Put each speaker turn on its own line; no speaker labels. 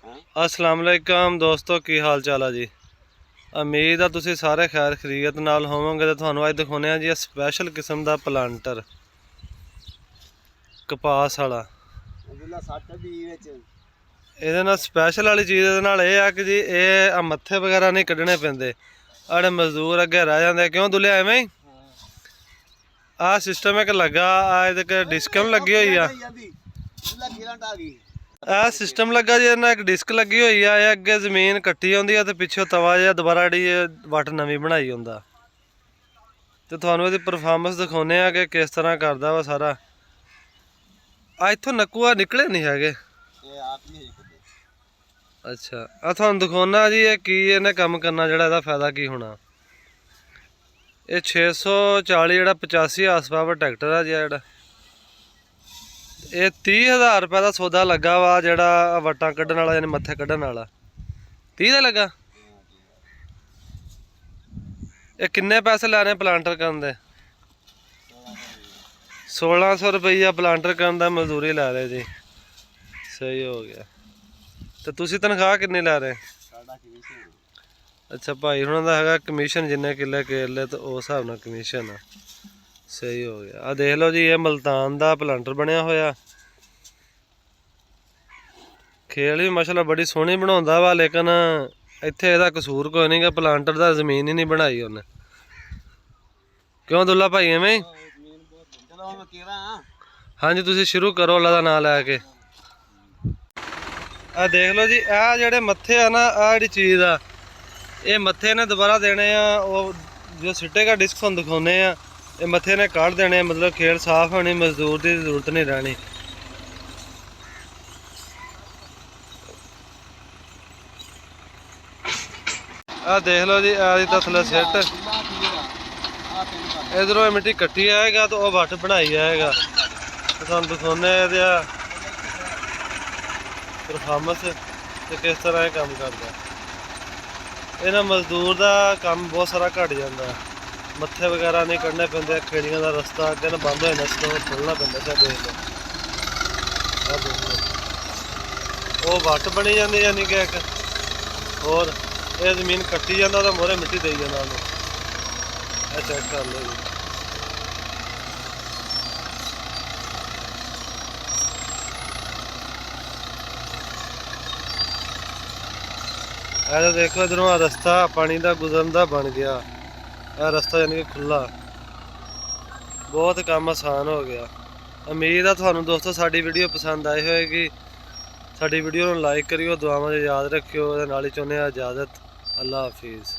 अस्सलाम वालेकुम दोस्तों, की हाल चाल है जी। उम्मीद है तुसीं सारे खैर खरीयत नाल होवोगे। तो तुहानूं अज दिखाने जी स्पैशल किस्म का प्लांटर कपास वाला। ये स्पैशल वाली चीज़ ये कि जी ये मत्थे वगैरह नहीं कड्ढने पैंदे। साढ़े मजदूर अगे रह जाते क्यों दुल्ले एवें ही। आ सिस्टम एक लगा ये डिस्कम लगी हुई है। आ सिस्टम लगा जी एक डिस्क लगी हुई है। अगे जमीन कट्टी होंदी है तो पिछों तवा जिहा दोबारा जी वट नवी बनाई होंदा। तो थानू इसकी परफॉर्मेंस दिखाने कि किस तरह करता वा सारा। इत्थों नकुआ निकले नहीं है। अच्छा थानू दिखाना जी ये की इन्हें कम करना जोड़ा इसका फायदा की होना। ये 640 जो 85 हार्स पावर ट्रैक्टर है जी जोड़ा। ये 30,000 रुपये का सौदा लगा वा जोड़ा वट्टा कड्ढन वाला यानी मत्थे कड्ढन वाला 30 का लगा। ये किन्ने पैसे लैने प्लांटर करन दे? 1600 रुपया प्लांटर करन दा मजदूरी लै रहे जी। सही हो गया। तो तुसी तनख्वाह किन्नी लै रहे? अच्छा भाई हुणां दा हैगा कमीशन जिन्ने किले केले तो उस हिसाब नाल कमीशन है। सही हो गया। आ देख लो जी ये मुल्तान दा प्लांटर बनया होया। खेल भी माशाअल्लाह बड़ी सोहनी बनाउंदा वा, लेकिन इत्थे इहदा कसूर कोई नहीं कि प्लांटर दा जमीन ही नहीं बनाई उन्हें। क्यों दुल्ला भाई एवें? हाँ जी तुसी शुरू करो अल्लाह दा नाम लैके। आ देख लो जी आ जेहड़े मत्थे आ ना आ जिहड़ी चीज़ आ ये मत्थे ने दोबारा देने जो सिट्टे का डिस्क तुहानूं दिखाने ये मत्थे ने काट देने, मतलब खेल साफ होनी, मजदूर की जरूरत नहीं रहनी। आ देख लो जी आ थल्ले सिट इधरों मिट्टी कट्टी आएगा तो वह वट बनाई आएगा। तो तुहानूं दिखाने परफॉर्मेंस तो किस तरह काम करता। इन्हां मजदूर का काम बहुत सारा घट जाता। मत्थे वगैरह नहीं कढ़ने पैंदे, खेड़ियां का रस्ता अगे ना बंद हो जाना, खोलना पैंदा। देख लो वो वट बनी जाती यानी कि एक और ये जमीन कट्टी जाता तो मोहरे मिट्टी दे जाना। चेक कर लो जी। तो देखो इधरों आ रस्ता पानी का गुजरन का बन गया। यह रस्ता यानी कि खुला, बहुत काम आसान हो गया। उम्मीद है थानू दोस्तों साडी वीडियो पसंद आई होएगी। साडी वीडियो को लाइक करियो, दुआवां याद रखियो। नाल ही चाहुंदे इजाजत। अल्लाह हाफिज़।